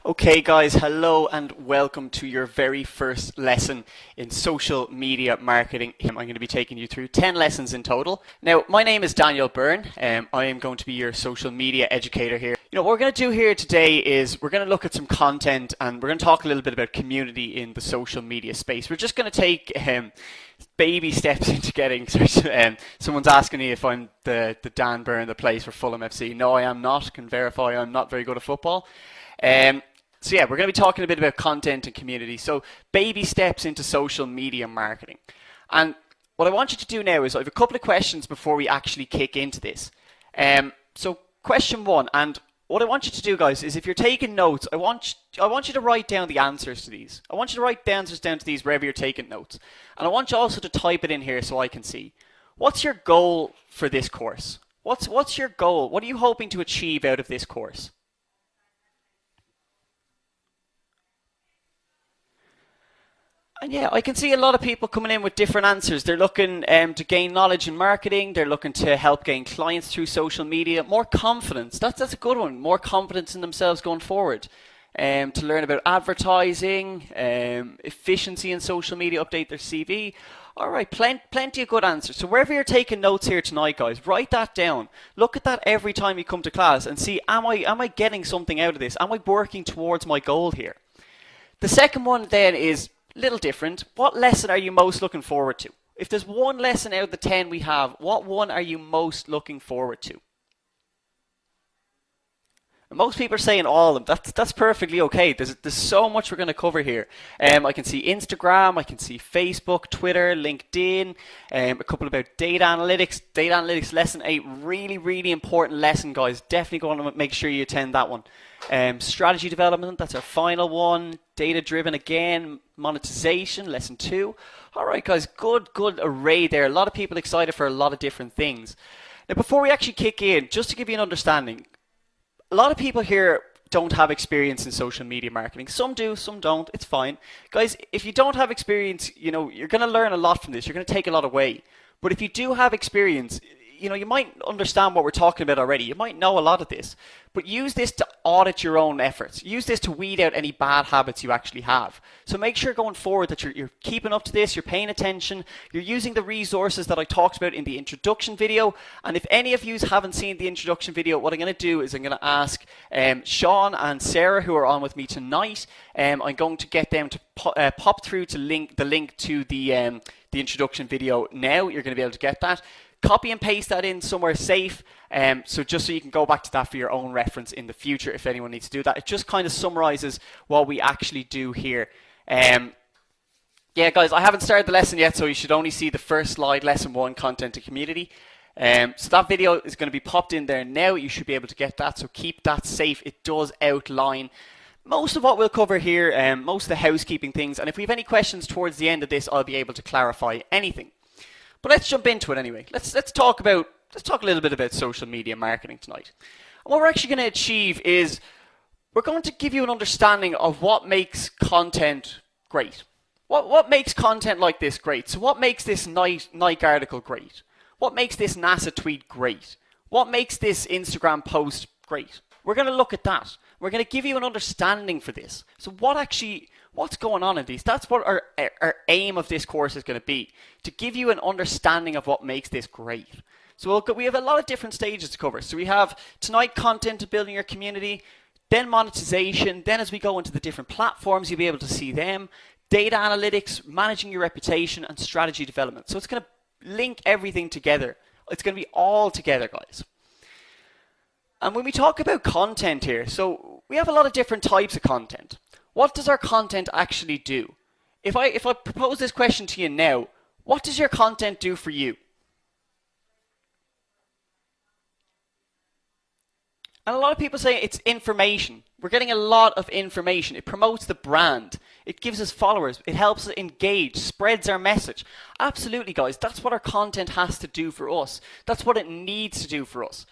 Okay guys, hello and welcome to your very first lesson in social media marketing. I'm going to be taking you through 10 lessons in total. Now, my name is Daniel Byrne. I am going to be your social media educator here. What we're going to do here today is we're going to look at some content and we're going to talk a little bit about community in the social media space. We're just going to take baby steps into getting someone's asking me if I'm the Dan Byrne that plays for Fulham FC. No, I am not. Can verify I'm not very good at football. So yeah, we're going to be talking a bit about content and community. So baby steps into social media marketing. And what I want you to do now is I have a couple of questions before we actually kick into this. So question one, and what I want you to do, guys, is if you're taking notes, I want you to write down the answers to these. I want you to write the answers down to these wherever you're taking notes. And I want you also to type it in here so I can see. What's your goal for this course? What's your goal? What are you hoping to achieve out of this course? And yeah, I can see a lot of people coming in with different answers. They're looking to gain knowledge in marketing. They're looking to help gain clients through social media. More confidence. That's a good one. More confidence in themselves going forward. To learn about advertising, efficiency in social media, update their CV. All right, plenty of good answers. So wherever you're taking notes here tonight, guys, write that down. Look at that every time you come to class and see, am I getting something out of this? Am I working towards my goal here? The second one then is little different. What lesson are you most looking forward to? If there's one lesson out of the 10 we have, what one are you most looking forward to? And most people are saying all of them. That's perfectly okay. There's so much we're going to cover here. I can see Instagram, I can see Facebook, Twitter, LinkedIn, a couple about data analytics. Data analytics lesson 8, really important lesson, guys. Definitely going to make sure you attend that one. Strategy development, that's our final one. Data driven again. Monetization, lesson 2. All right, guys, good array there. A lot of people excited for a lot of different things. Now, before we actually kick in, just to give you an understanding, a lot of people here don't have experience in social media marketing. Some do, some don't. It's fine. Guys, if you don't have experience, you're going to learn a lot from this. You're going to take a lot away. But if you do have experience, you might understand what we're talking about already. You might know a lot of this. But use this to audit your own efforts. Use this to weed out any bad habits you actually have. So make sure going forward that you're keeping up to this, you're paying attention, you're using the resources that I talked about in the introduction video. And if any of you haven't seen the introduction video, what I'm going to do is I'm going to ask Sean and Sarah, who are on with me tonight, I'm going to get them to pop through to the link to the introduction video now. You're going to be able to get that. Copy and paste that in somewhere safe, so just so you can go back to that for your own reference in the future if anyone needs to do that. It just kind of summarizes what we actually do here. Yeah, guys, I haven't started the lesson yet, so you should only see the first slide, lesson 1, content and community. So that video is going to be popped in there now. You should be able to get that, so keep that safe. It does outline most of what we'll cover here, most of the housekeeping things, and if we have any questions towards the end of this, I'll be able to clarify anything. But let's jump into it anyway. Let's talk a little bit about social media marketing tonight. And what we're actually going to achieve is we're going to give you an understanding of what makes content great. What makes content like this great? So what makes this Nike article great? What makes this NASA tweet great? What makes this Instagram post great? We're going to look at that. We're going to give you an understanding for this. So what's going on in these? That's what our aim of this course is going to be, to give you an understanding of what makes this great. So we have a lot of different stages to cover. So we have tonight content to building your community, then monetization, then as we go into the different platforms, you'll be able to see them, data analytics, managing your reputation, and strategy development. So it's going to link everything together. It's going to be all together, guys. And when we talk about content here, so we have a lot of different types of content. What does our content actually do? If I propose this question to you now, what does your content do for you? And a lot of people say it's information. We're getting a lot of information. It promotes the brand. It gives us followers. It helps us engage, spreads our message. Absolutely, guys. That's what our content has to do for us. That's what it needs to do for us.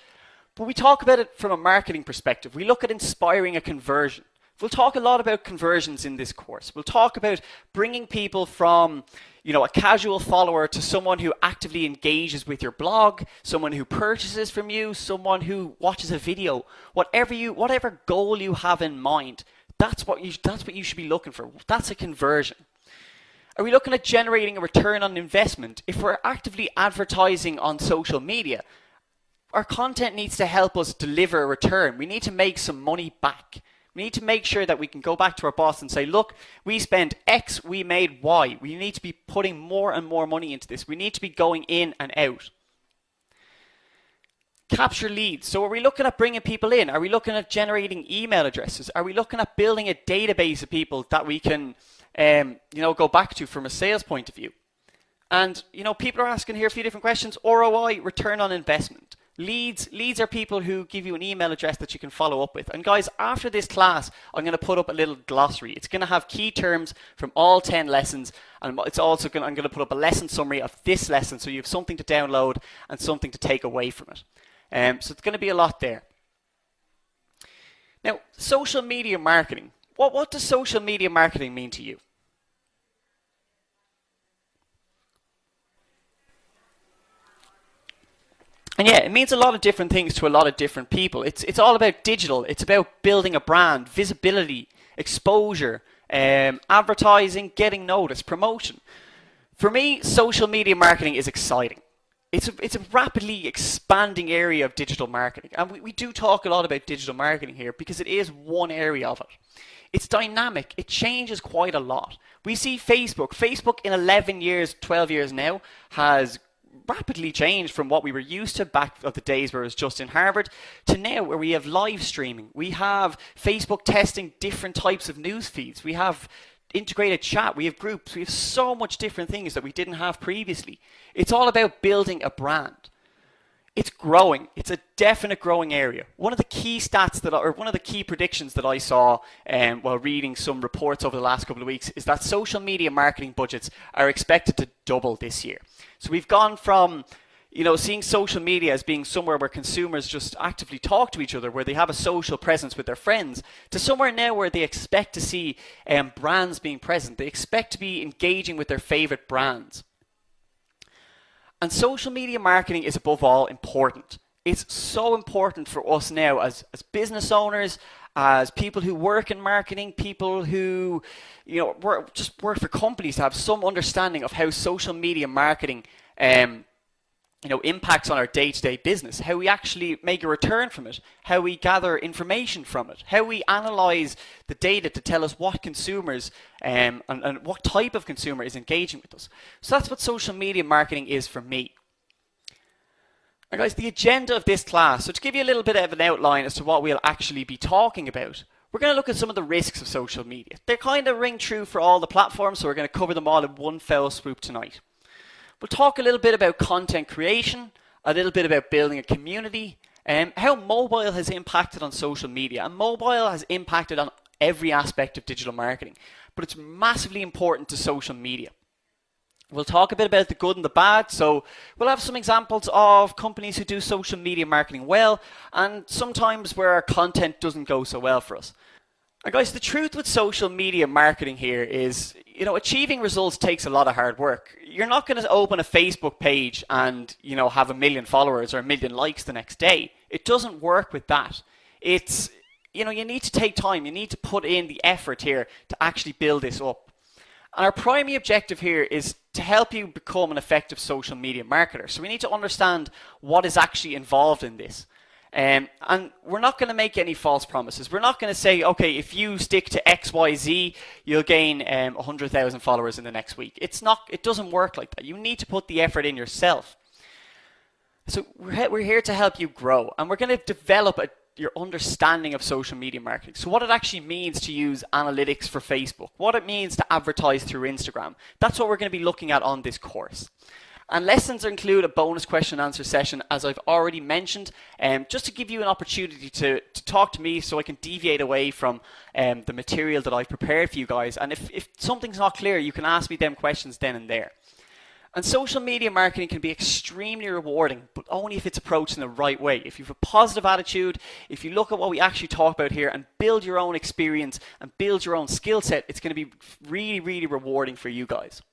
But we talk about it from a marketing perspective. We look at inspiring a conversion. We'll talk a lot about conversions in this course. We'll talk about bringing people from, a casual follower to someone who actively engages with your blog, someone who purchases from you, someone who watches a video. Whatever goal you have in mind, That's what you should be looking for. That's a conversion. Are we looking at generating a return on investment? If we're actively advertising on social media, our content needs to help us deliver a return. We need to make some money back. We need to make sure that we can go back to our boss and say, look, we spent X, we made Y. We need to be putting more and more money into this. We need to be going in and out. Capture leads. So are we looking at bringing people in? Are we looking at generating email addresses? Are we looking at building a database of people that we can go back to from a sales point of view? And, people are asking here a few different questions. ROI, return on investment. Leads are people who give you an email address that you can follow up with. And guys, after this class, I'm going to put up a little glossary. It's going to have key terms from all 10 lessons, and it's also I'm going to put up a lesson summary of this lesson, so you have something to download and something to take away from it. So it's going to be a lot there. Now, social media marketing. What does social media marketing mean to you? And yeah, it means a lot of different things to a lot of different people. It's all about digital. It's about building a brand, visibility, exposure, advertising, getting noticed, promotion. For me, social media marketing is exciting. It's a rapidly expanding area of digital marketing. And we do talk a lot about digital marketing here because it is one area of it. It's dynamic. It changes quite a lot. We see Facebook in 11 years, 12 years now, has rapidly changed from what we were used to back of the days where it was just in Harvard to now where we have live streaming. We have Facebook testing different types of news feeds. We have integrated chat. We have groups. We have so much different things that we didn't have previously. It's all about building a brand. It's growing. It's a definite growing area. One of the key one of the key predictions that I saw while reading some reports over the last couple of weeks is that social media marketing budgets are expected to double this year. So we've gone from seeing social media as being somewhere where consumers just actively talk to each other, where they have a social presence with their friends, to somewhere now where they expect to see brands being present. They expect to be engaging with their favorite brands. And social media marketing is above all important. It's so important for us now as business owners, as people who work in marketing, people who work for companies to have some understanding of how social media marketing impacts on our day-to-day business, how we actually make a return from it, how we gather information from it, how we analyze the data to tell us what consumers and what type of consumer is engaging with us. So that's what social media marketing is for me. And guys, the agenda of this class, so to give you a little bit of an outline as to what we'll actually be talking about, we're going to look at some of the risks of social media. They kind of ring true for all the platforms, so we're going to cover them all in one fell swoop tonight. We'll talk a little bit about content creation, a little bit about building a community, and how mobile has impacted on social media. And mobile has impacted on every aspect of digital marketing, but it's massively important to social media. We'll talk a bit about the good and the bad. So we'll have some examples of companies who do social media marketing well, and sometimes where our content doesn't go so well for us. And guys, the truth with social media marketing here is, achieving results takes a lot of hard work. You're not going to open a Facebook page and, have 1 million followers or 1 million likes the next day. It doesn't work with that. It's, you need to take time. You need to put in the effort here to actually build this up. And our primary objective here is to help you become an effective social media marketer. So we need to understand what is actually involved in this. And we're not going to make any false promises. We're not going to say, okay, if you stick to XYZ, you'll gain 100,000 followers in the next week. It doesn't work like that. You need to put the effort in yourself. So we're here to help you grow, and we're going to develop your understanding of social media marketing. So what it actually means to use analytics for Facebook, what it means to advertise through Instagram. That's what we're going to be looking at on this course. And lessons include a bonus question and answer session, as I've already mentioned, just to give you an opportunity to talk to me so I can deviate away from the material that I've prepared for you guys. And if something's not clear, you can ask me them questions then and there. And social media marketing can be extremely rewarding, but only if it's approached in the right way. If you have a positive attitude, if you look at what we actually talk about here and build your own experience and build your own skill set, it's going to be really, really rewarding for you guys.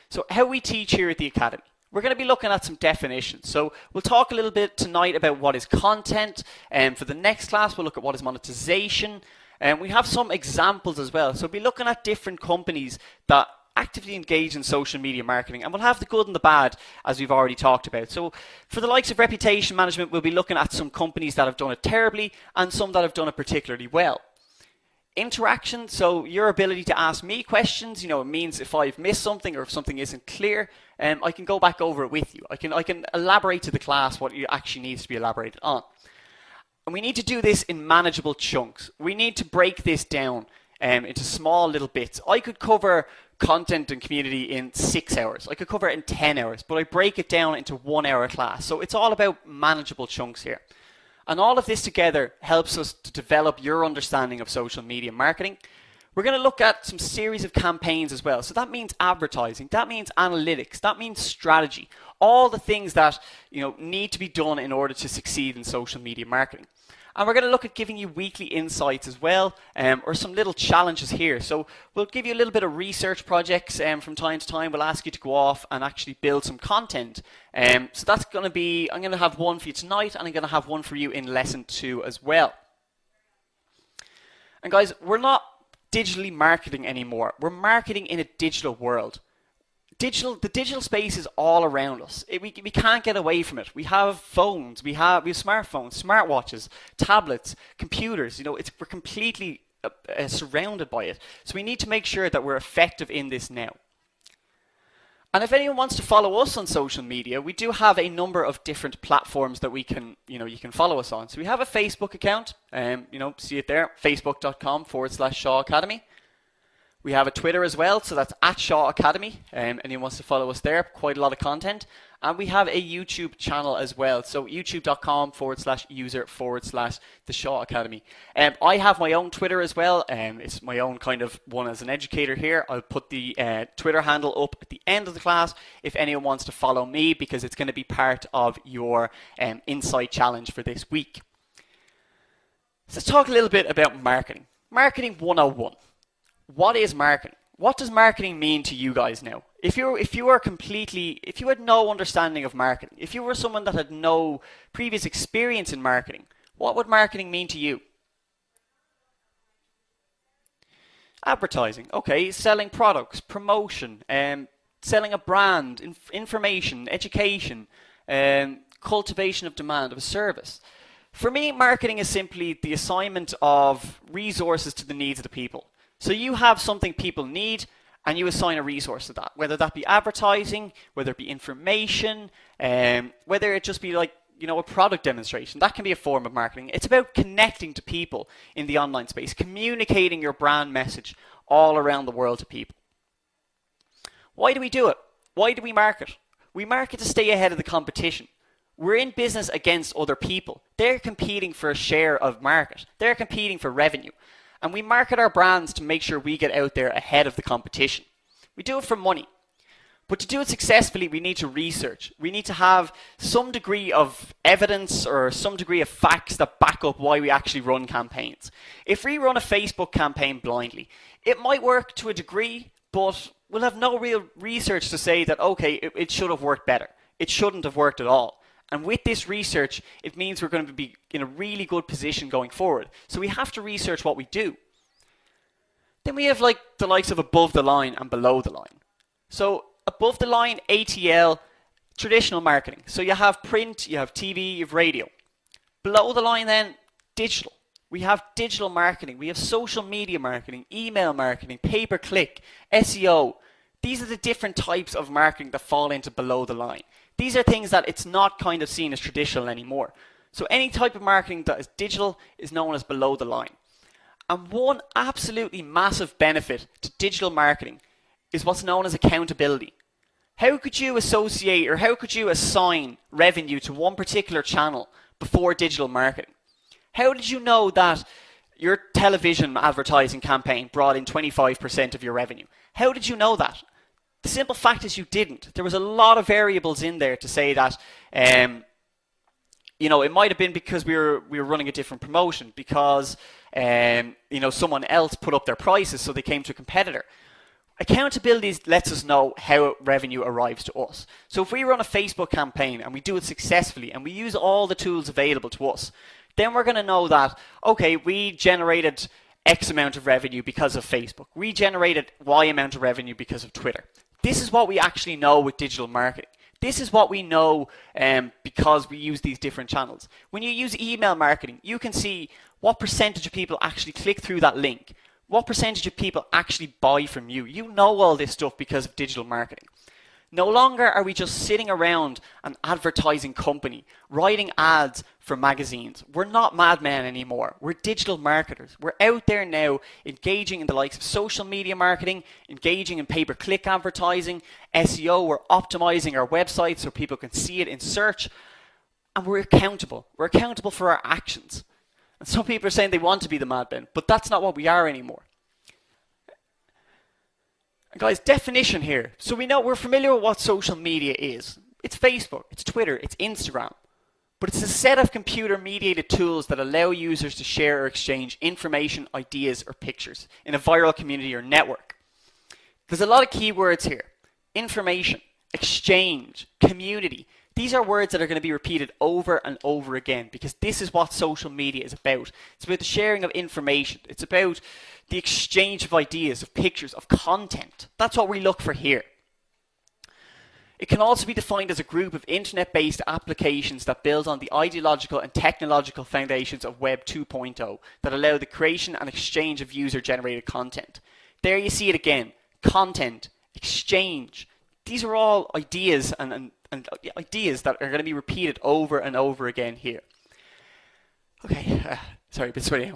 So how we teach here at the Academy. we're going to be looking at some definitions. So we'll talk a little bit tonight about what is content, and for the next class we'll look at what is monetization, and we have some examples as well. So we'll be looking at different companies that actively engage in social media marketing, and we'll have the good and the bad, as we've already talked about. So for the likes of reputation management, we'll be looking at some companies that have done it terribly and some that have done it particularly well. Interaction, so your ability to ask me questions, it means if I've missed something or if something isn't clear, I can go back over it with you. I can elaborate to the class what actually needs to be elaborated on. And we need to do this in manageable chunks. We need to break this down into small little bits. I could cover content and community in 6 hours. I could cover it in 10 hours, but I break it down into 1 hour class. So it's all about manageable chunks here. And all of this together helps us to develop your understanding of social media marketing. We're going to look at some series of campaigns as well. So that means advertising, that means analytics, that means strategy, all the things that need to be done in order to succeed in social media marketing. And we're going to look at giving you weekly insights as well, or some little challenges here. So we'll give you a little bit of research projects from time to time. We'll ask you to go off and actually build some content. So that's going to be, I'm going to have one for you tonight, and I'm going to have one for you in lesson 2 as well. And guys, we're not digitally marketing anymore. We're marketing in a digital world. The digital space is all around us. We can't get away from it. We have phones, we have smartphones, smartwatches, tablets, computers. We're completely surrounded by it. So we need to make sure that we're effective in this now. And if anyone wants to follow us on social media, we do have a number of different platforms that you can follow us on. So we have a Facebook account, see it there, facebook.com/Shaw Academy. We have a Twitter as well, so that's @Shaw Academy. Anyone wants to follow us there, quite a lot of content. And we have a YouTube channel as well, so youtube.com/user/the Shaw Academy. I have my own Twitter as well, it's my own kind of one as an educator here. I'll put the Twitter handle up at the end of the class if anyone wants to follow me, because it's going to be part of your insight challenge for this week. So let's talk a little bit about marketing. Marketing 101. What is marketing? What does marketing mean to you guys now? If you had no understanding of marketing, if you were someone that had no previous experience in marketing, what would marketing mean to you? Advertising, okay, selling products, promotion, selling a brand, information, education, cultivation of demand of a service. For me, marketing is simply the assignment of resources to the needs of the people. So you have something people need, and you assign a resource to that, whether that be advertising, whether it be information, whether it just be like, a product demonstration. That can be a form of marketing. It's about connecting to people in the online space, communicating your brand message all around the world to people. Why do we do it? Why do we market? We market to stay ahead of the competition. We're in business against other people. They're competing for a share of market. They're competing for revenue. And we market our brands to make sure we get out there ahead of the competition. We do it for money. But to do it successfully, we need to research. We need to have some degree of evidence or some degree of facts that back up why we actually run campaigns. If we run a Facebook campaign blindly, it might work to a degree, but we'll have no real research to say that, okay, it should have worked better. It shouldn't have worked at all. And with this research, it means we're going to be in a really good position going forward. So we have to research what we do. Then we have the likes of above the line and below the line. So above the line, ATL, traditional marketing. So you have print, you have TV, you have radio. Below the line then, digital. We have digital marketing. We have social media marketing, email marketing, pay-per-click, SEO. These are the different types of marketing that fall into below the line. These are things that it's not kind of seen as traditional anymore. So any type of marketing that is digital is known as below the line. And one absolutely massive benefit to digital marketing is what's known as accountability. How could you associate or how could you assign revenue to one particular channel before digital marketing? How did you know that your television advertising campaign brought in 25% of your revenue? How did you know that? The simple fact is you didn't. There was a lot of variables in there to say that, it might have been because we were running a different promotion, because, someone else put up their prices, so they came to a competitor. Accountability lets us know how revenue arrives to us. So if we run a Facebook campaign and we do it successfully and we use all the tools available to us, then we're going to know that, okay, we generated X amount of revenue because of Facebook. We generated Y amount of revenue because of Twitter. This is what we actually know with digital marketing. This is what we know because we use these different channels. When you use email marketing, you can see what percentage of people actually click through that link. What percentage of people actually buy from you? You know all this stuff because of digital marketing. No longer are we just sitting around an advertising company, writing ads for magazines. We're not madmen anymore. We're digital marketers. We're out there now engaging in the likes of social media marketing, engaging in pay-per-click advertising, SEO. We're optimizing our website so people can see it in search. And we're accountable. We're accountable for our actions. And some people are saying they want to be the madmen, but that's not what we are anymore. And guys, definition here. So we know we're familiar with what social media is. It's Facebook, it's Twitter, it's Instagram. But it's a set of computer-mediated tools that allow users to share or exchange information, ideas, or pictures in a viral community or network. There's a lot of keywords here. Information, exchange, community. These are words that are going to be repeated over and over again because this is what social media is about. It's about the sharing of information. It's about the exchange of ideas, of pictures, of content. That's what we look for here. It can also be defined as a group of internet-based applications that build on the ideological and technological foundations of Web 2.0 that allow the creation and exchange of user-generated content. There you see it again. Content, exchange. These are all ideas and ideas that are going to be repeated over and over again here. Okay, sorry, but sorry.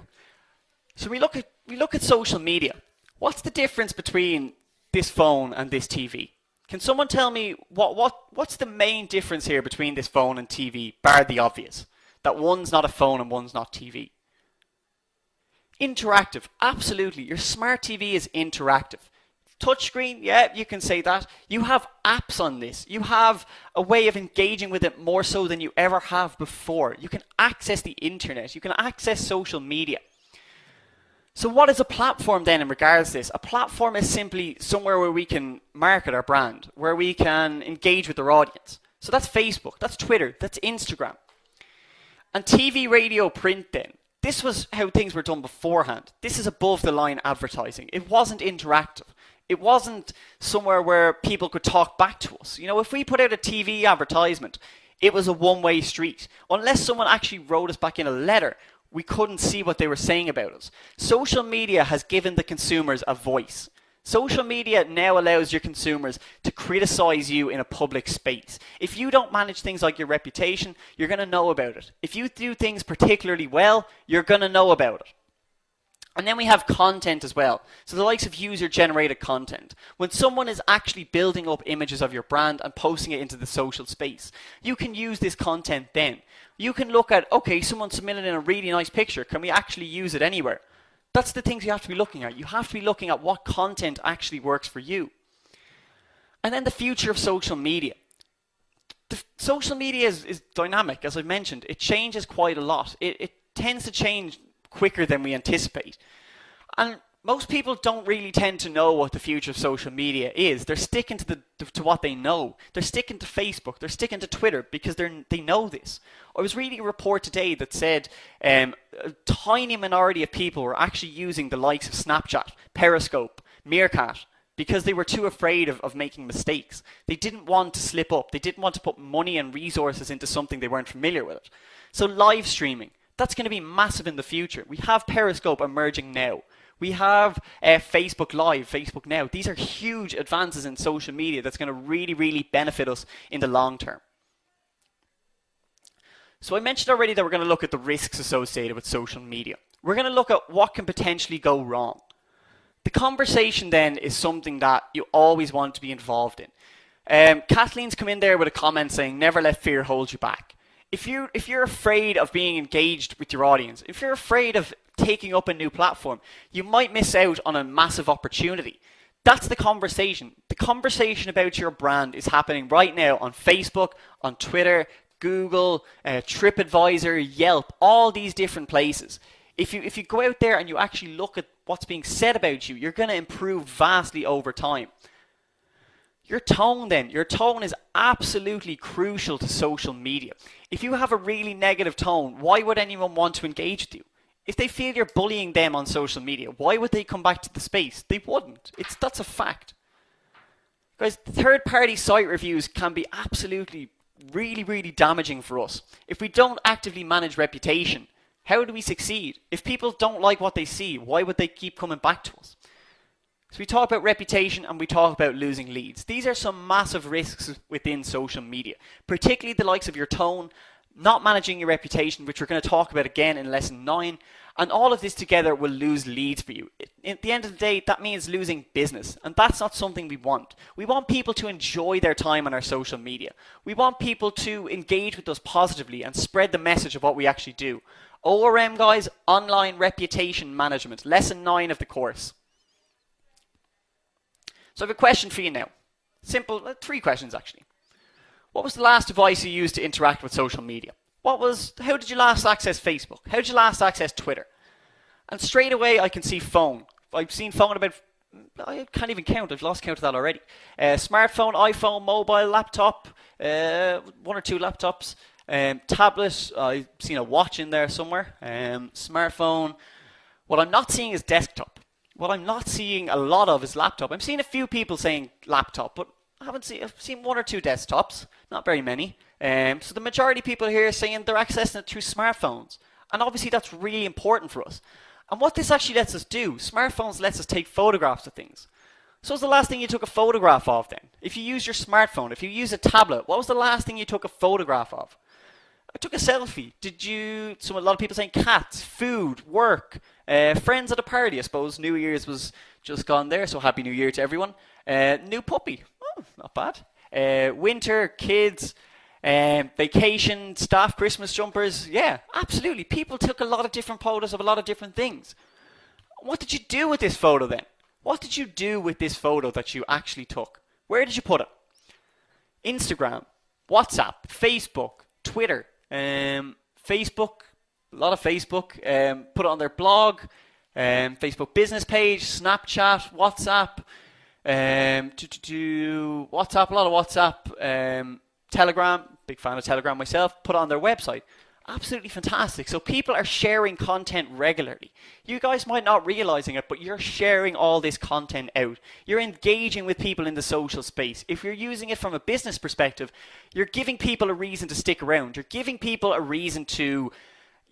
So we look at social media. What's the difference between this phone and this TV? Can someone tell me what's the main difference here between this phone and TV, bar the obvious, that one's not a phone and one's not TV? Interactive, absolutely. Your smart TV is interactive. Touchscreen, yeah, you can say that. You have apps on this. You have a way of engaging with it more so than you ever have before. You can access the internet. You can access social media. So what is a platform then in regards to this? A platform is simply somewhere where we can market our brand, where we can engage with our audience. So that's Facebook, that's Twitter, that's Instagram. And TV, radio, print then. This was how things were done beforehand. This is above the line advertising. It wasn't interactive. It wasn't somewhere where people could talk back to us. You know, if we put out a TV advertisement, it was a one-way street. Unless someone actually wrote us back in a letter, we couldn't see what they were saying about us. Social media has given the consumers a voice. Social media now allows your consumers to criticize you in a public space. If you don't manage things like your reputation, you're going to know about it. If you do things particularly well, you're going to know about it. And then we have content as well. So the likes of user-generated content. When someone is actually building up images of your brand and posting it into the social space, you can use this content then. You can look at, okay, someone submitted in a really nice picture. Can we actually use it anywhere? That's the things you have to be looking at. You have to be looking at what content actually works for you. And then the future of social media. Social media is dynamic, as I mentioned. It changes quite a lot. It tends to change quicker than we anticipate. And most people don't really tend to know what the future of social media is. They're sticking to what they know. They're sticking to Facebook. They're sticking to Twitter because they know this. I was reading a report today that said a tiny minority of people were actually using the likes of Snapchat, Periscope, Meerkat, because they were too afraid of making mistakes. They didn't want to slip up. They didn't want to put money and resources into something they weren't familiar with. So live streaming, that's going to be massive in the future. We have Periscope emerging now. We have Facebook Live, Facebook Now. These are huge advances in social media that's going to really, really benefit us in the long term. So I mentioned already that we're going to look at the risks associated with social media. We're going to look at what can potentially go wrong. The conversation then is something that you always want to be involved in. Kathleen's come in there with a comment saying, never let fear hold you back. If you're afraid of being engaged with your audience, if you're afraid of taking up a new platform, you might miss out on a massive opportunity. That's the conversation. The conversation about your brand is happening right now on Facebook, on Twitter, Google, TripAdvisor, Yelp, all these different places. If you go out there and you actually look at what's being said about you, you're going to improve vastly over time. Your tone then, your tone is absolutely crucial to social media. If you have a really negative tone, why would anyone want to engage with you? If they feel you're bullying them on social media, why would they come back to the space? They wouldn't. That's a fact. Guys, third-party site reviews can be absolutely really, really damaging for us. If we don't actively manage reputation, how do we succeed? If people don't like what they see, why would they keep coming back to us? So we talk about reputation and we talk about losing leads. These are some massive risks within social media, particularly the likes of your tone, not managing your reputation, which we're going to talk about again in lesson 9, and all of this together will lose leads for you. At the end of the day, that means losing business, and that's not something we want. We want people to enjoy their time on our social media. We want people to engage with us positively and spread the message of what we actually do. ORM, guys, online reputation management, lesson 9 of the course. So I have a question for you now. Simple, 3 questions actually. What was the last device you used to interact with social media? How did you last access Facebook? How did you last access Twitter? And straight away I can see phone. I've seen phone about, I can't even count, I've lost count of that already. Smartphone, iPhone, mobile, laptop, 1 or 2 laptops. Tablet, I've seen a watch in there somewhere. Smartphone. What I'm not seeing is desktop. What I'm not seeing a lot of is laptop. I'm seeing a few people saying laptop, but I've seen 1 or 2 desktops, not very many. So the majority of people here are saying they're accessing it through smartphones. And obviously that's really important for us. And what this actually lets us do, smartphones lets us take photographs of things. So what's the last thing you took a photograph of then? If you use your smartphone, if you use a tablet, what was the last thing you took a photograph of? I took a selfie. A lot of people saying cats, food, work, friends at a party. I suppose New Year's was just gone there, so Happy New Year to everyone. New puppy. Oh, not bad. Winter, kids, vacation, staff, Christmas jumpers. Yeah, absolutely. People took a lot of different photos of a lot of different things. What did you do with this photo then? What did you do with this photo that you actually took? Where did you put it? Instagram, WhatsApp, Facebook, Twitter. Facebook, a lot of Facebook, put it on their blog, Facebook business page, Snapchat, WhatsApp, WhatsApp, a lot of WhatsApp, Telegram, big fan of Telegram myself, put it on their website. Absolutely fantastic. So people are sharing content regularly. You guys might not realizing it, but you're sharing all this content out. You're engaging with people in the social space. If you're using it from a business perspective, you're giving people a reason to stick around. You're giving people a reason to,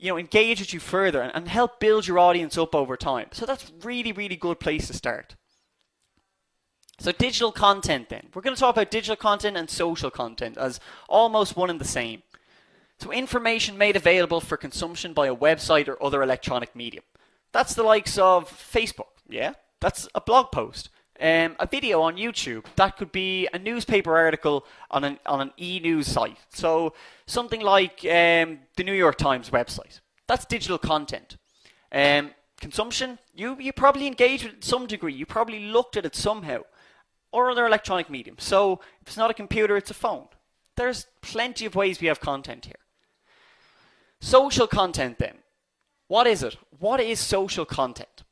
engage with you further and help build your audience up over time. So that's really, really good place to start. So digital content then. We're going to talk about digital content and social content as almost one and the same. So information made available for consumption by a website or other electronic medium. That's the likes of Facebook, yeah? That's a blog post. A video on YouTube. That could be a newspaper article on an e-news site. So something like the New York Times website. That's digital content. Consumption, you probably engaged with it to some degree. You probably looked at it somehow. Or other electronic medium. So if it's not a computer, it's a phone. There's plenty of ways we have content here. Social content then. What is it? What is social content?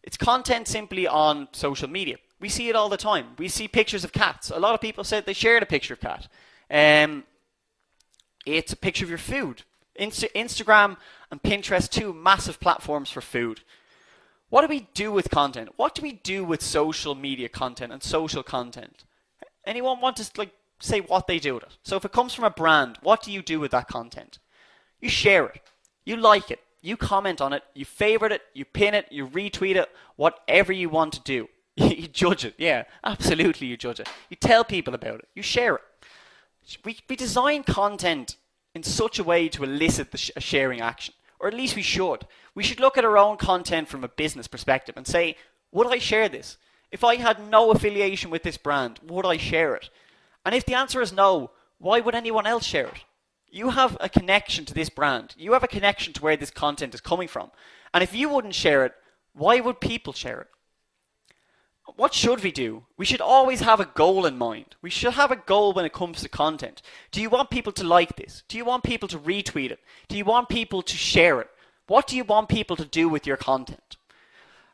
It's content simply on social media. We see it all the time. We see pictures of cats. A lot of people said they shared a picture of cat. It's a picture of your food. Instagram and Pinterest, 2 massive platforms for food. What do we do with content? What do we do with social media content and social content? Anyone want to say what they do with it? So if it comes from a brand, what do you do with that content? You share it. You like it. You comment on it. You favorite it. You pin it. You retweet it. Whatever you want to do. You judge it. Yeah, absolutely you judge it. You tell people about it. You share it. We design content in such a way to elicit a sharing action. Or at least we should. We should look at our own content from a business perspective and say, would I share this? If I had no affiliation with this brand, would I share it? And if the answer is no, why would anyone else share it? You have a connection to this brand. You have a connection to where this content is coming from. And if you wouldn't share it, why would people share it? What should we do? We should always have a goal in mind. We should have a goal when it comes to content. Do you want people to like this? Do you want people to retweet it? Do you want people to share it? What do you want people to do with your content?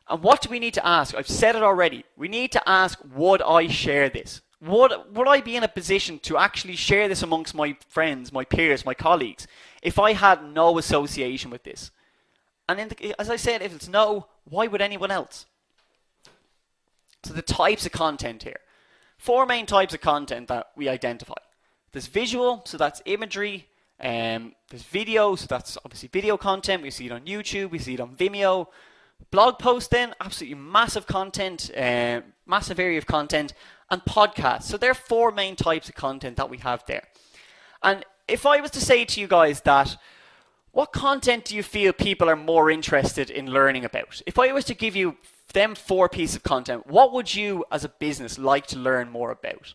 And what do we need to ask? I've said it already. We need to ask, would I share this? Would I be in a position to actually share this amongst my friends, my peers, my colleagues, if I had no association with this? And as I said, if it's no, why would anyone else? So the types of content here. 4 main types of content that we identify. There's visual, so that's imagery. There's video, so that's obviously video content. We see it on YouTube, we see it on Vimeo. Blog post then, absolutely massive content, massive area of content. And podcasts. So there are 4 main types of content that we have there. And if I was to say to you guys that, what content do you feel people are more interested in learning about? If I was to give you them 4 pieces of content, what would you as a business like to learn more about?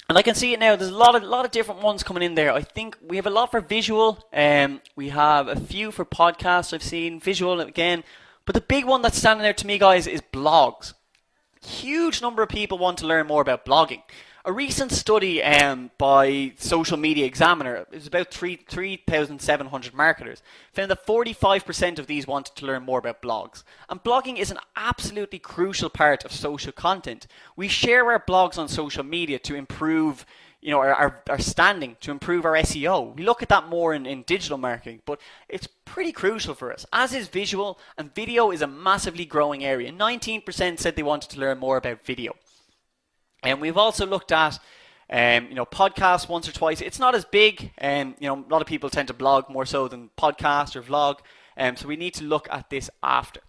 And I can see it now, there's a lot of different ones coming in there. I think we have a lot for visual, we have a few for podcasts I've seen, visual again. But the big one that's standing out to me, guys, is blogs. Huge number of people want to learn more about blogging. A recent study by Social Media Examiner, it was about 3,700 marketers, found that 45% of these wanted to learn more about blogs. And blogging is an absolutely crucial part of social content. We share our blogs on social media to improve our standing, to improve our SEO. We look at that more in digital marketing, but it's pretty crucial for us, as is visual, and video is a massively growing area. 19% said they wanted to learn more about video. And we've also looked at podcasts once or twice. It's not as big, a lot of people tend to blog more so than podcast or vlog, so we need to look at this after.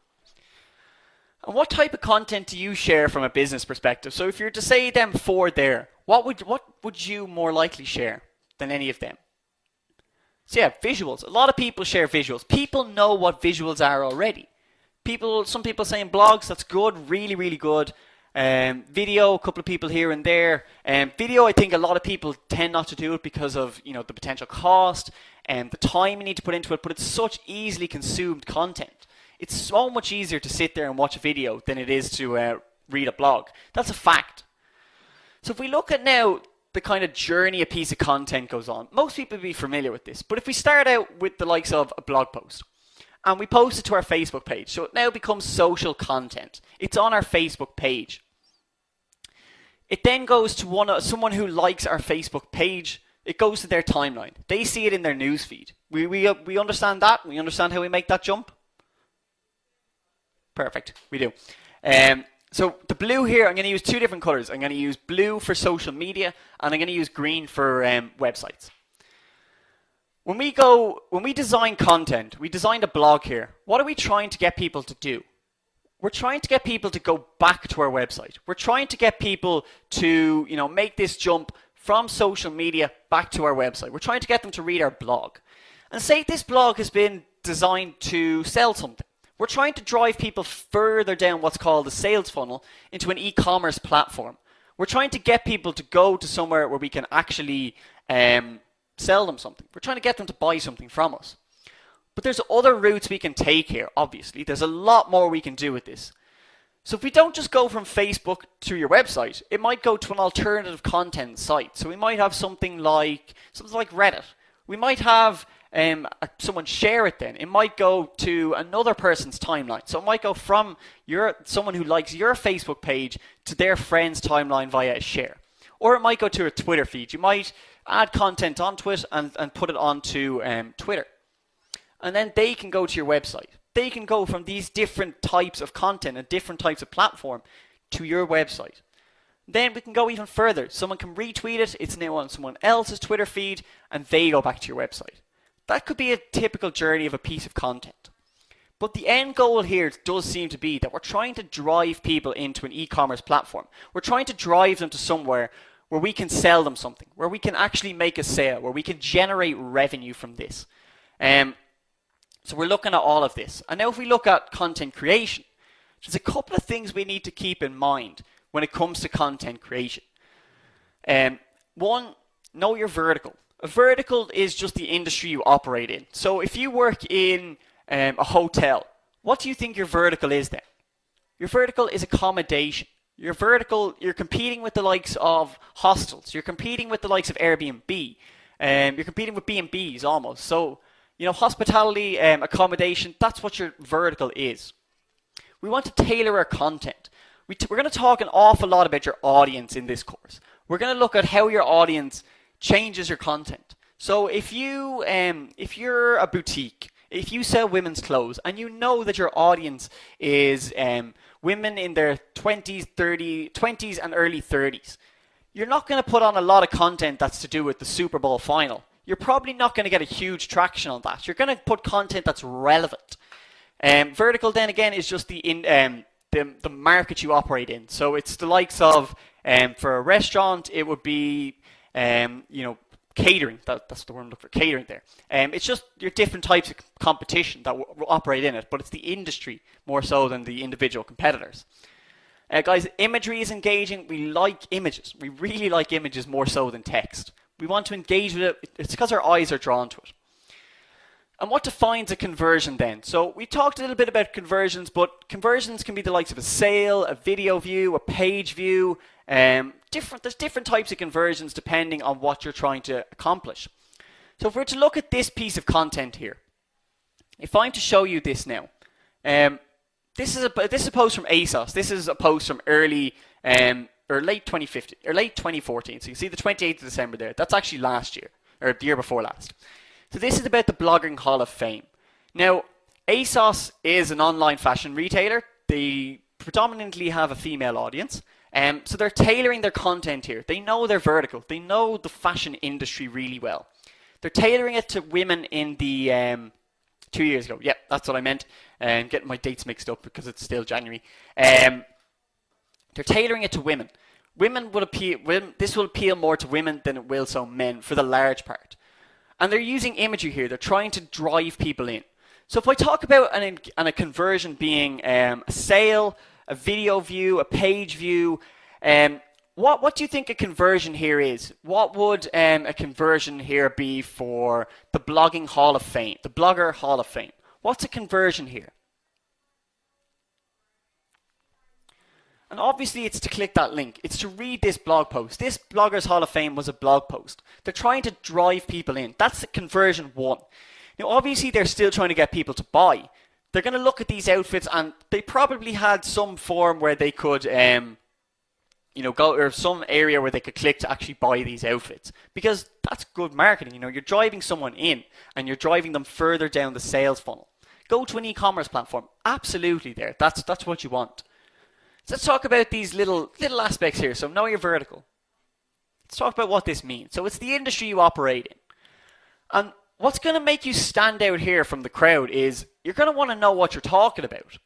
And what type of content do you share from a business perspective? So if you're to say them 4 there, what would you more likely share than any of them? So yeah, visuals. A lot of people share visuals. People know what visuals are already. Some people saying blogs, that's good, really, really good. Video, a couple of people here and there. Video, I think a lot of people tend not to do it because of the potential cost and the time you need to put into it, but it's such easily consumed content. It's so much easier to sit there and watch a video than it is to read a blog. That's a fact. So if we look at now the kind of journey a piece of content goes on, most people will be familiar with this, but if we start out with the likes of a blog post, and we post it to our Facebook page, so it now becomes social content. It's on our Facebook page. It then goes to someone who likes our Facebook page. It goes to their timeline. They see it in their newsfeed. We understand that? We understand how we make that jump? Perfect, we do. So the blue here, I'm going to use 2 different colors. I'm going to use blue for social media, and I'm going to use green for websites. When we design content, we designed a blog here. What are we trying to get people to do? We're trying to get people to go back to our website. We're trying to get people to, make this jump from social media back to our website. We're trying to get them to read our blog. And say this blog has been designed to sell something. We're trying to drive people further down what's called the sales funnel into an e-commerce platform. We're trying to get people to go to somewhere where we can actually sell them something. We're trying to get them to buy something from us. But there's other routes we can take here, obviously. There's a lot more we can do with this. So if we don't just go from Facebook to your website, it might go to an alternative content site. So we might have something like Reddit. We might have someone share it then. It might go to another person's timeline. So it might go from someone who likes your Facebook page to their friend's timeline via a share. Or it might go to a Twitter feed. You might add content onto it and put it onto Twitter. And then they can go to your website. They can go from these different types of content and different types of platform to your website. Then we can go even further. Someone can retweet it. It's now on someone else's Twitter feed, and they go back to your website. That could be a typical journey of a piece of content. But the end goal here does seem to be that we're trying to drive people into an e-commerce platform. We're trying to drive them to somewhere where we can sell them something, where we can actually make a sale, where we can generate revenue from this. So we're looking at all of this. And now if we look at content creation, there's a couple of things we need to keep in mind when it comes to content creation. One, know your vertical. A vertical is just the industry you operate in. So if you work in a hotel, what do you think your vertical is then? Your vertical is accommodation. You're vertical, you're competing with the likes of hostels, you're competing with the likes of Airbnb, you're competing with B&Bs almost. So, hospitality, accommodation, that's what your vertical is. We want to tailor our content. We're going to talk an awful lot about your audience in this course. We're going to look at how your audience changes your content. So if you're a boutique, if you sell women's clothes and you know that your audience is women in their 20s and early 30s, you're not going to put on a lot of content that's to do with the Super Bowl final. You're probably not going to get a huge traction on that. You're going to put content that's relevant. Vertical then again is just the market you operate in. So it's the likes of, for a restaurant, it would be, catering. That's the word I'm looking for, catering there. It's just your different types of competition that will operate in it, but it's the industry more so than the individual competitors. Guys, imagery is engaging. We like images. We really like images more so than text. We want to engage with it. It's because our eyes are drawn to it. And what defines a conversion then? So we talked a little bit about conversions, but conversions can be the likes of a sale, a video view, a page view. There's different types of conversions depending on what you're trying to accomplish. So if we're to look at this piece of content here, if I'm to show you this now, this is a post from ASOS. This is a post from early or late 2015 or late 2014. So you can see the 28th of December there. That's actually last year or the year before last. So this is about the Blogging Hall of Fame. Now, ASOS is an online fashion retailer. They predominantly have a female audience. So they're tailoring their content here. They know their vertical. They know the fashion industry really well. They're tailoring it to women in the 2 years ago. Yeah, that's what I meant. Getting my dates mixed up because it's still January. They're tailoring it to women. This will appeal more to women than it will so men for the large part. And they're using imagery here. They're trying to drive people in. So if I talk about a conversion being a sale, a video view, a page view, what do you think a conversion here is? What would a conversion here be for the Blogging Hall of Fame, the Blogger Hall of Fame? What's a conversion here? And obviously it's to click that link. It's to read this blog post. This Bloggers Hall of Fame was a blog post. They're trying to drive people in. That's the conversion one. Now obviously they're still trying to get people to buy. They're going to look at these outfits and they probably had some form where they could go, or some area where they could click to actually buy these outfits, because that's good marketing. You're driving someone in and you're driving them further down the sales funnel. Go to an e-commerce platform. Absolutely there. That's what you want. So let's talk about these little aspects here. So know your vertical. Let's talk about what this means. So it's the industry you operate in. And what's going to make you stand out here from the crowd is you're going to want to know what you're talking about.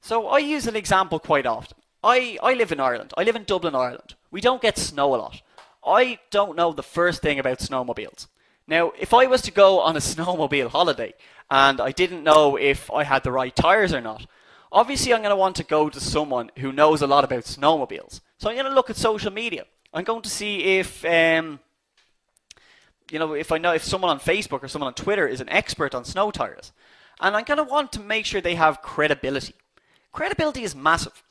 So I use an example quite often. I live in Ireland. I live in Dublin, Ireland. We don't get snow a lot. I don't know the first thing about snowmobiles. Now, if I was to go on a snowmobile holiday and I didn't know if I had the right tires or not, obviously I'm going to want to go to someone who knows a lot about snowmobiles. So I'm going to look at social media. I'm going to see if if someone on Facebook or someone on Twitter is an expert on snow tires. And I'm going to want to make sure they have credibility. Credibility is massive.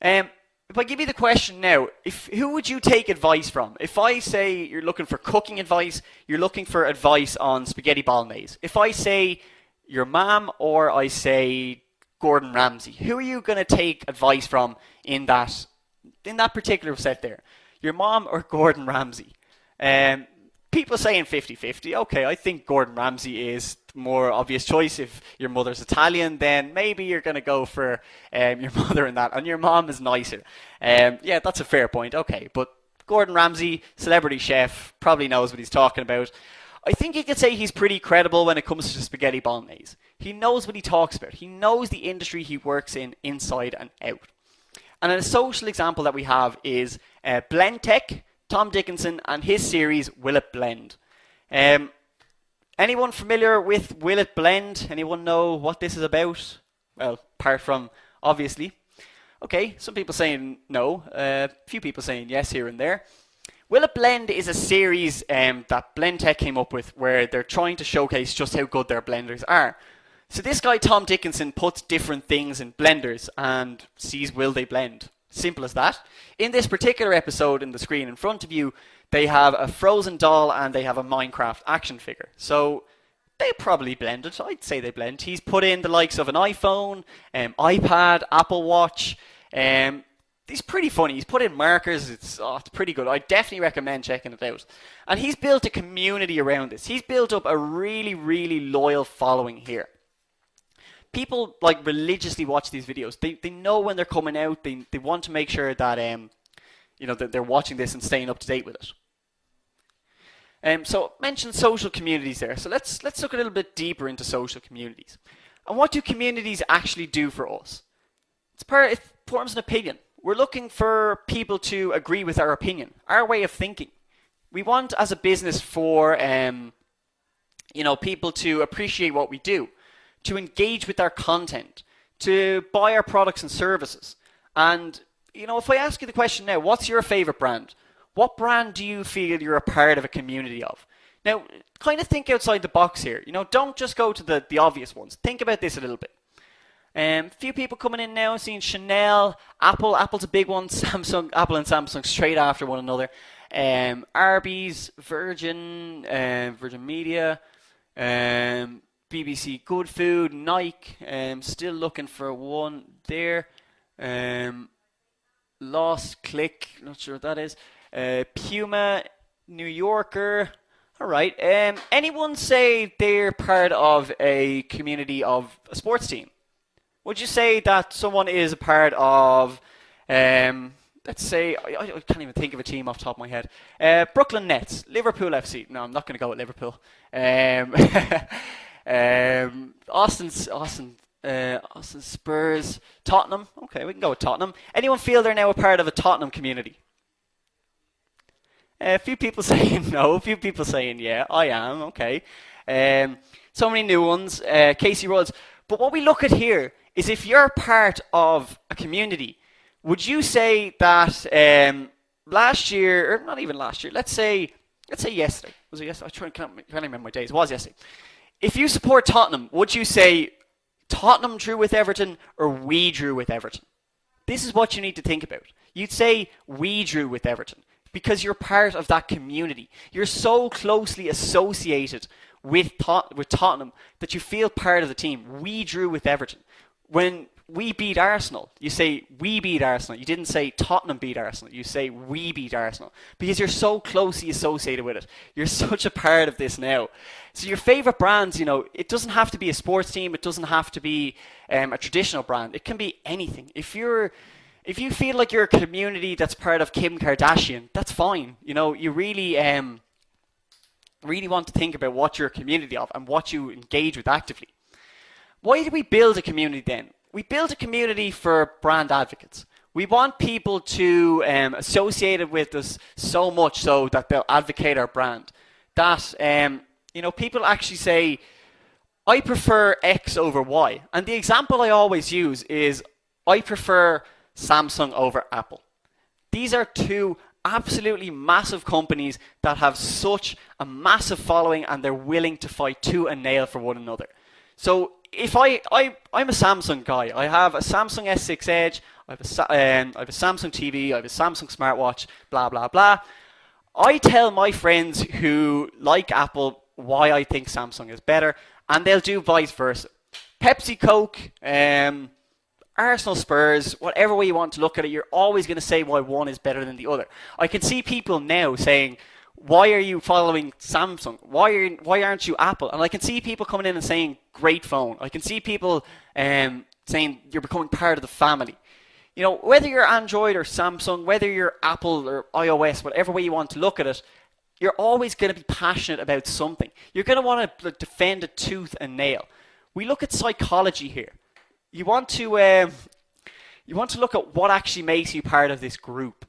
If I give you the question now, who would you take advice from? If I say you're looking for cooking advice, you're looking for advice on spaghetti bolognese. If I say your mom or I say Gordon Ramsay, who are you going to take advice from in that particular set there? Your mom or Gordon Ramsay? People saying 50-50. Okay, I think Gordon Ramsay is the more obvious choice. If your mother's Italian, then maybe you're going to go for your mother in that. And your mom is nicer. Yeah, that's a fair point. Okay, but Gordon Ramsay, celebrity chef, probably knows what he's talking about. I think you could say he's pretty credible when it comes to spaghetti bolognese. He knows what he talks about. He knows the industry he works in inside and out. And a social example that we have is Blendtec, Tom Dickinson, and his series Will It Blend. Anyone familiar with Will It Blend? Anyone know what this is about? Well, apart from obviously. Okay, some people saying no, a few people saying yes here and there. Will It Blend is a series that Blendtec came up with where they're trying to showcase just how good their blenders are. So this guy, Tom Dickinson, puts different things in blenders and sees will they blend. Simple as that. In this particular episode, in the screen in front of you, they have a Frozen doll and they have a Minecraft action figure. So they probably blended. I'd say they blend. He's put in the likes of an iPhone, iPad, Apple Watch. He's pretty funny. He's put in markers. It's pretty good. I definitely recommend checking it out. And he's built a community around this. He's built up a really, really loyal following here. People like religiously watch these videos. They know when they're coming out. They want to make sure that that they're watching this and staying up to date with it. So mentioned social communities there. So let's look a little bit deeper into social communities. And what do communities actually do for us? It forms an opinion. We're looking for people to agree with our opinion, our way of thinking. We want, as a business, for people to appreciate what we do, to engage with our content, to buy our products and services. And if I ask you the question now, what's your favorite brand? What brand do you feel you're a part of a community of? Now, kind of think outside the box here. Don't just go to the obvious ones. Think about this a little bit. A few people coming in now, seeing Chanel, Apple. Apple's a big one. Apple and Samsung straight after one another. Arby's, Virgin Media, BBC Good Food, Nike. Still looking for one there. Lost Click, not sure what that is. Puma, New Yorker. All right. Anyone say they're part of a community of a sports team? Would you say that someone is a part of, let's say, I can't even think of a team off the top of my head. Brooklyn Nets, Liverpool FC. No, I'm not going to go with Liverpool. Austin Spurs, Tottenham. Okay, we can go with Tottenham. Anyone feel they're now a part of a Tottenham community? A few people saying no, a few people saying yeah, I am, okay. So many new ones, Casey Rhodes. But what we look at here is if you're part of a community, would you say that last year, or not even last year, let's say yesterday. Was it yesterday? I can't remember my days. It was yesterday. If you support Tottenham, would you say Tottenham drew with Everton or we drew with Everton? This is what you need to think about. You'd say we drew with Everton because you're part of that community. You're so closely associated with Tottenham that you feel part of the team. We drew with Everton. When we beat Arsenal, you say we beat Arsenal. You didn't say Tottenham beat Arsenal. You say we beat Arsenal because you're so closely associated with it. You're such a part of this now. So your favorite brands, it doesn't have to be a sports team. It doesn't have to be a traditional brand. It can be anything. If you feel like you're a community that's part of Kim Kardashian, that's fine. You really want to think about what you're a community of and what you engage with actively. Why do we build a community then? We build a community for brand advocates. We want people to associate it with us so much so that they'll advocate our brand. That, people actually say, I prefer X over Y. And the example I always use is, I prefer Samsung over Apple. These are two absolutely massive companies that have such a massive following and they're willing to fight tooth and nail for one another. So if I'm a Samsung guy, I have a Samsung S6 Edge, I have a Samsung TV, I have a Samsung smartwatch, blah, blah, blah. I tell my friends who like Apple why I think Samsung is better, and they'll do vice versa. Pepsi, Coke, Arsenal, Spurs, whatever way you want to look at it, you're always going to say why one is better than the other. I can see people now saying, why are you following Samsung? Why aren't you Apple? And I can see people coming in and saying, great phone. I can see people saying you're becoming part of the family. Whether you're Android or Samsung, whether you're Apple or iOS, whatever way you want to look at it, you're always going to be passionate about something. You're going to want to defend it tooth and nail. We look at psychology here. You want to look at what actually makes you part of this group.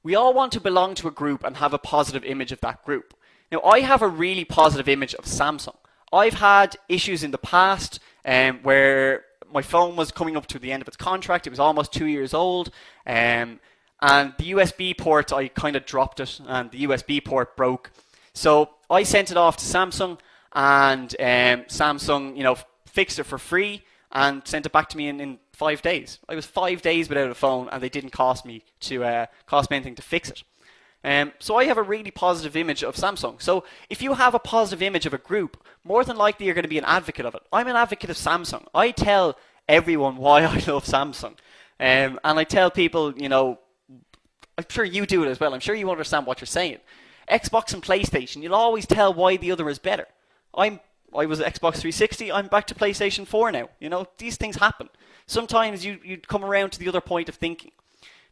We all want to belong to a group and have a positive image of that group. Now, I have a really positive image of Samsung. I've had issues in the past where my phone was coming up to the end of its contract. It was almost 2 years old. And the USB port, I kind of dropped it and the USB port broke. So I sent it off to Samsung and Samsung, fixed it for free and sent it back to me in 5 days. I was 5 days without a phone, and they didn't cost me anything to fix it. So I have a really positive image of Samsung. So if you have a positive image of a group, more than likely you're going to be an advocate of it. I'm an advocate of Samsung. I tell everyone why I love Samsung. And I tell people, I'm sure you do it as well. I'm sure you understand what you're saying. Xbox and PlayStation, you'll always tell why the other is better. I was Xbox 360, I'm back to PlayStation 4 now. These things happen. Sometimes you come around to the other point of thinking.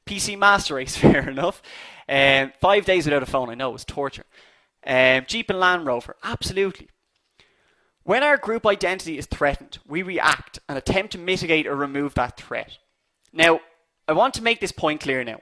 PC Master Race, fair enough. 5 days without a phone, I know, it was torture. Jeep and Land Rover, absolutely. When our group identity is threatened, we react and attempt to mitigate or remove that threat. Now, I want to make this point clear now.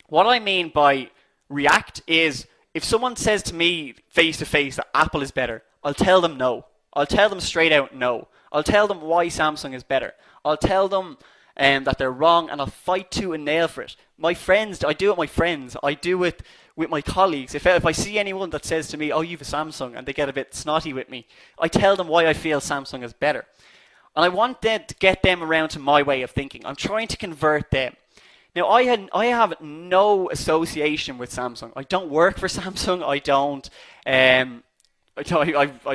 What I mean by react is, if someone says to me face to face that Apple is better, I'll tell them no. I'll tell them straight out no. I'll tell them why Samsung is better. I'll tell them that they're wrong, and I'll fight tooth and nail for it. My friends, I do it with my friends. I do it with my colleagues. If I see anyone that says to me, oh, you have a Samsung, and they get a bit snotty with me, I tell them why I feel Samsung is better. And I want to get them around to my way of thinking. I'm trying to convert them. Now, I have no association with Samsung. I don't work for Samsung. I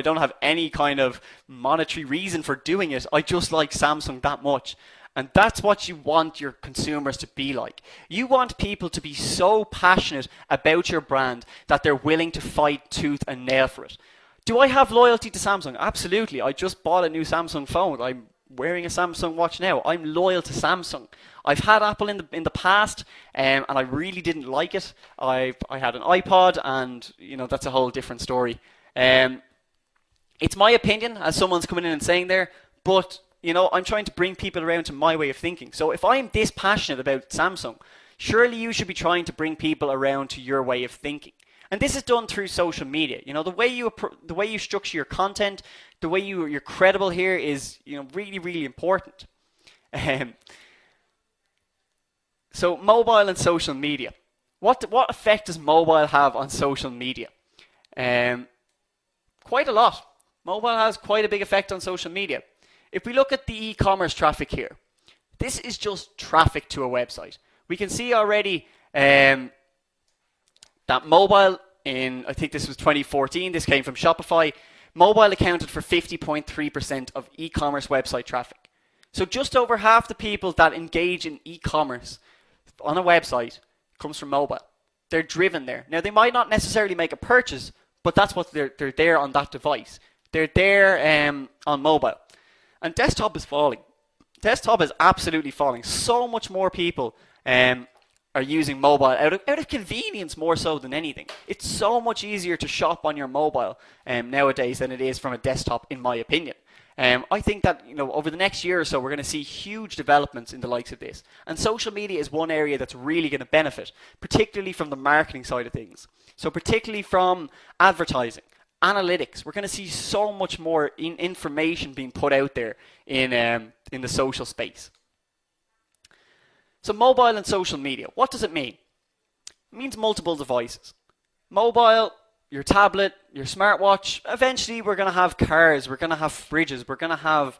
don't have any kind of monetary reason for doing it. I just like Samsung that much. And that's what you want your consumers to be like. You want people to be so passionate about your brand that they're willing to fight tooth and nail for it. Do I have loyalty to Samsung? Absolutely. I just bought a new Samsung phone. I'm wearing a Samsung watch now. I'm loyal to Samsung. I've had Apple in the past, and I really didn't like it. I had an iPod, and that's a whole different story. It's my opinion, as someone's coming in and saying there, but I'm trying to bring people around to my way of thinking. So if I'm this passionate about Samsung, surely you should be trying to bring people around to your way of thinking. And this is done through social media. The way you structure your content, the way you're credible here is really, really important. So mobile and social media. What effect does mobile have on social media? Quite a lot. Mobile has quite a big effect on social media. If we look at the e-commerce traffic here, this is just traffic to a website. We can see already that mobile, I think this was 2014, this came from Shopify, mobile accounted for 50.3% of e-commerce website traffic. So just over half the people that engage in e-commerce on a website comes from mobile. They're driven there. Now, they might not necessarily make a purchase, but that's what they're there on that device. They're there on mobile. And desktop is falling. Desktop is absolutely falling. So much more people are using mobile out of convenience more so than anything. It's so much easier to shop on your mobile nowadays than it is from a desktop, in my opinion. I think that over the next year or so, we're going to see huge developments in the likes of this. And social media is one area that's really going to benefit, particularly from the marketing side of things. So particularly from advertising. Analytics, we're going to see so much more information being put out there in the social space. So mobile and social media, what does it mean? It means multiple devices. Mobile, your tablet, your smartwatch. Eventually, we're going to have cars, we're going to have fridges, we're going to have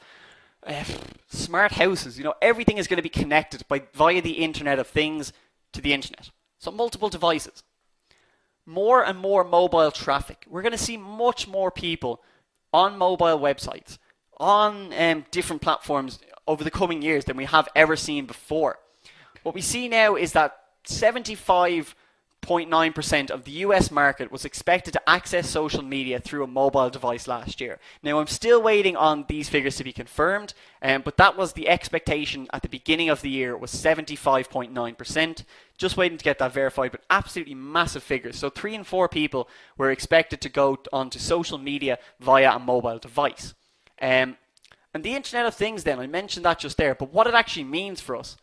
smart houses. Everything is going to be connected via the Internet of Things to the Internet. So multiple devices. More and more mobile traffic. We're going to see much more people on mobile websites, on different platforms over the coming years than we have ever seen before. What we see now is that 75.9% of the US market was expected to access social media through a mobile device last year. Now, I'm still waiting on these figures to be confirmed, but that was the expectation at the beginning of the year, was 75.9%. Just waiting to get that verified, but absolutely massive figures. So 3 in 4 people were expected to go onto social media via a mobile device. And the Internet of Things then, I mentioned that just there, but what it actually means for us,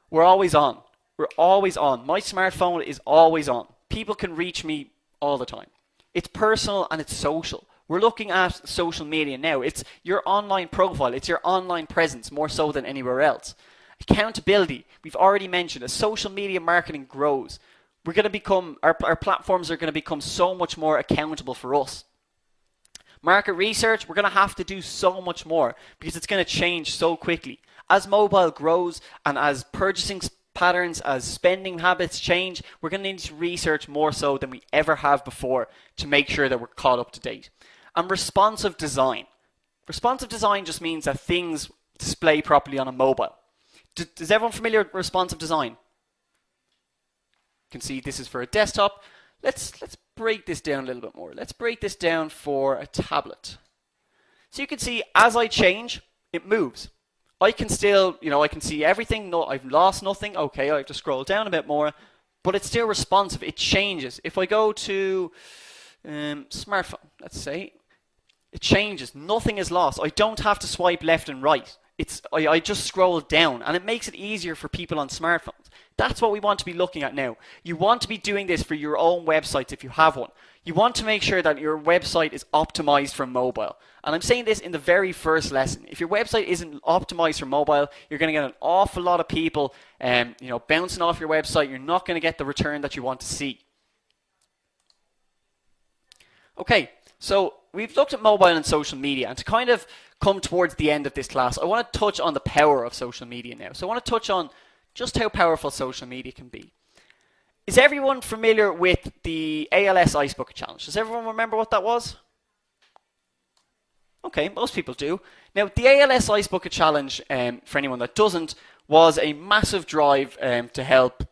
we're always on. We're always on. My smartphone is always on. People can reach me all the time. It's personal and it's social. We're looking at social media now. It's your online profile. It's your online presence more so than anywhere else. Accountability. We've already mentioned as social media marketing grows, we're going to become, our platforms are going to become so much more accountable for us. Market research, we're going to have to do so much more because it's going to change so quickly. As mobile grows and as purchasing patterns, as spending habits change, we're going to need to research more so than we ever have before to make sure that we're caught up to date. And responsive design. Responsive design just means that things display properly on a mobile. Is everyone familiar with responsive design? You can see this is for a desktop. Let's break this down a little bit more. Let's break this down for a tablet. So you can see as I change, it moves. I can still, I can see everything. No, I've lost nothing. Okay, I have to scroll down a bit more, but it's still responsive. It changes. If I go to smartphone, let's say, it changes. Nothing is lost. I don't have to swipe left and right. I just scroll down, and it makes it easier for people on smartphones. That's what we want to be looking at now. You want to be doing this for your own websites if you have one. You want to make sure that your website is optimized for mobile. And I'm saying this in the very first lesson. If your website isn't optimized for mobile, you're going to get an awful lot of people bouncing off your website. You're not going to get the return that you want to see. Okay, so we've looked at mobile and social media, and to kind of come towards the end of this class, I want to touch on the power of social media now. So I want to touch on just how powerful social media can be. Is everyone familiar with the ALS Ice Bucket Challenge? Does everyone remember what that was? Okay, most people do. Now, the ALS Ice Bucket Challenge, for anyone that doesn't, was a massive drive to help.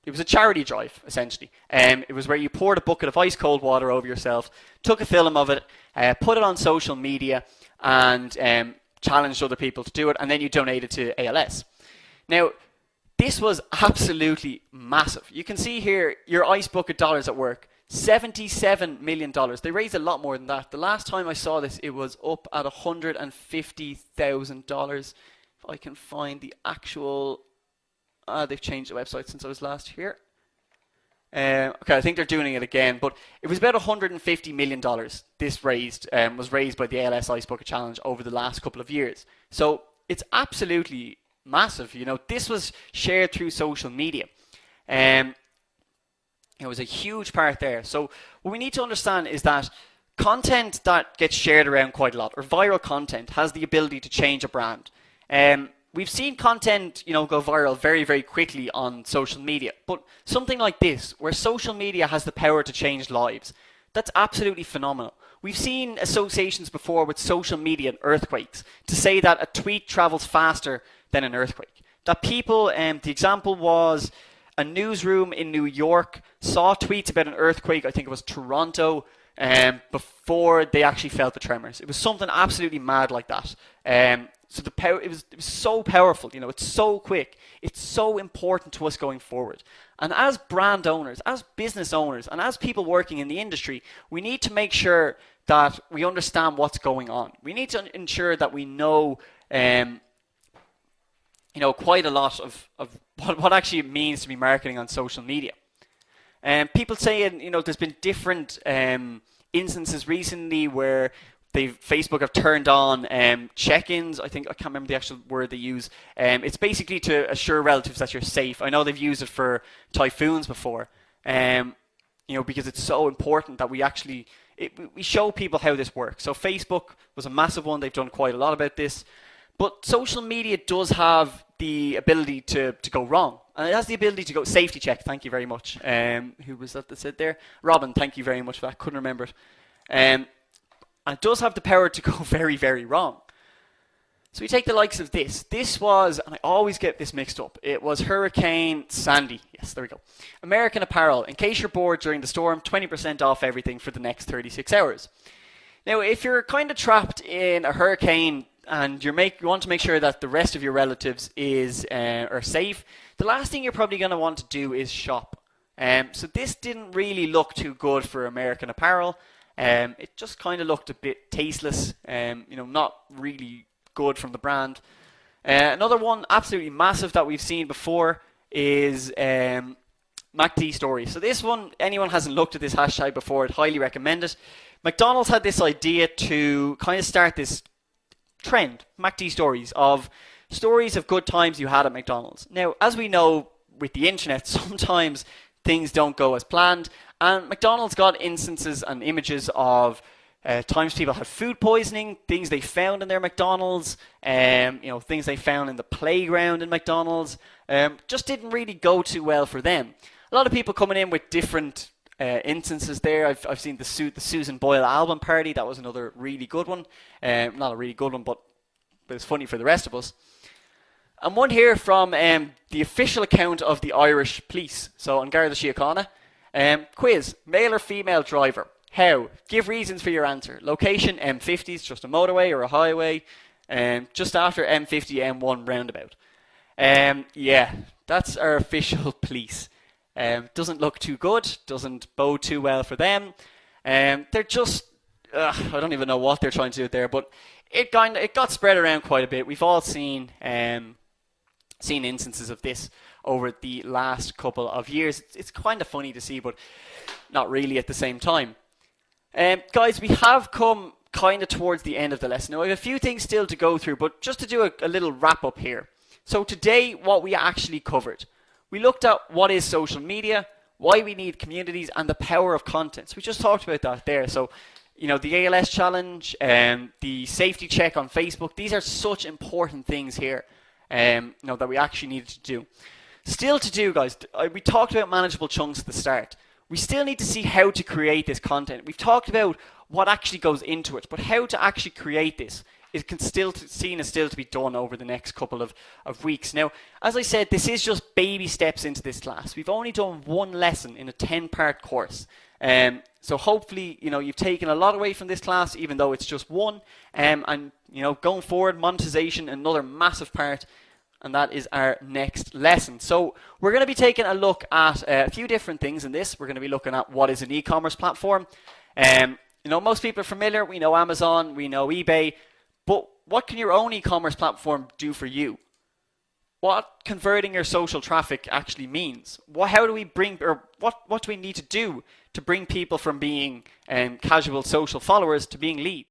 It was a charity drive, essentially. It was where you poured a bucket of ice cold water over yourself, took a film of it, put it on social media, and challenged other people to do it, and then you donated to ALS. Now, this was absolutely massive. You can see here your ice bucket dollars at work, $77 million. They raised a lot more than that. The last time I saw this, it was up at $150,000. If I can find the actual... they've changed the website since I was last here. Okay, I think they're doing it again, but it was about $150 million this was raised by the ALS Ice Bucket Challenge over the last couple of years. So it's absolutely massive. This was shared through social media. It was a huge part there. So what we need to understand is that content that gets shared around quite a lot, or viral content, has the ability to change a brand. We've seen content, go viral very, very quickly on social media. But something like this, where social media has the power to change lives, that's absolutely phenomenal. We've seen associations before with social media and earthquakes to say that a tweet travels faster than an earthquake. That people, the example was a newsroom in New York saw tweets about an earthquake, I think it was Toronto, before they actually felt the tremors. It was something absolutely mad like that. So the power, it was so powerful, it's so quick. It's so important to us going forward. And as brand owners, as business owners, and as people working in the industry, we need to make sure that we understand what's going on. We need to ensure that we know, quite a lot of what actually it means to be marketing on social media. People saying, there's been different instances recently where Facebook have turned on check-ins. I can't remember the actual word they use. It's basically to assure relatives that you're safe. I know they've used it for typhoons before. Because it's so important that we actually we show people how this works. So Facebook was a massive one. They've done quite a lot about this. But social media does have the ability to go wrong. And it has the ability to go safety check. Thank you very much. Who was that said there? Robin, thank you very much for that. Couldn't remember it. And it does have the power to go very, very wrong. So we take the likes of this. This was, and I always get this mixed up, it was Hurricane Sandy. Yes, there we go. American Apparel. In case you're bored during the storm, 20% off everything for the next 36 hours. Now, if you're kind of trapped in a hurricane and you want to make sure that the rest of your relatives are safe, the last thing you're probably going to want to do is shop. So this didn't really look too good for American Apparel. It just kind of looked a bit tasteless, not really good from the brand. Another one absolutely massive that we've seen before is MacD Story. So this one, anyone hasn't looked at this hashtag before, I'd highly recommend it. McDonald's had this idea to kind of start this trend, MacD Stories, of stories of good times you had at McDonald's. Now, as we know with the internet, sometimes things don't go as planned, and McDonald's got instances and images of times people had food poisoning, things they found in their McDonald's, things they found in the playground in McDonald's, just didn't really go too well for them. A lot of people coming in with different instances there. I've seen the Susan Boyle album party. That was another really good one. Not a really good one, but it's funny for the rest of us. And one here from the official account of the Irish police. So on Garda Síochána. Quiz, male or female driver? How? Give reasons for your answer. Location, M50s, just a motorway or a highway. Just after M50, M1 roundabout. Yeah, that's our official police. Doesn't look too good, doesn't bode too well for them. They're just, I don't even know what they're trying to do there, but it got spread around quite a bit. We've all seen instances of this over the last couple of years. It's kind of funny to see, but not really at the same time. Guys, we have come kind of towards the end of the lesson. Now, I have a few things still to go through, but just to do a little wrap up here. So today, what we actually covered. We looked at what is social media, why we need communities, and the power of content. So we just talked about that there. So, the ALS challenge, the safety check on Facebook, these are such important things here, that we actually needed to do. Still to do, guys, we talked about manageable chunks at the start. We still need to see how to create this content. We've talked about what actually goes into it, but how to actually create this is still to be done over the next couple of weeks. Now, as I said, this is just baby steps into this class. We've only done one lesson in a 10-part course. So hopefully, you've taken a lot away from this class, even though it's just one. And, going forward, monetization, another massive part. And that is our next lesson. So we're going to be taking a look at a few different things in this. We're going to be looking at what is an e-commerce platform. Most people are familiar. We know Amazon, we know eBay. But what can your own e-commerce platform do for you? What converting your social traffic actually means? How do we what do we need to do to bring people from being casual social followers to being leads?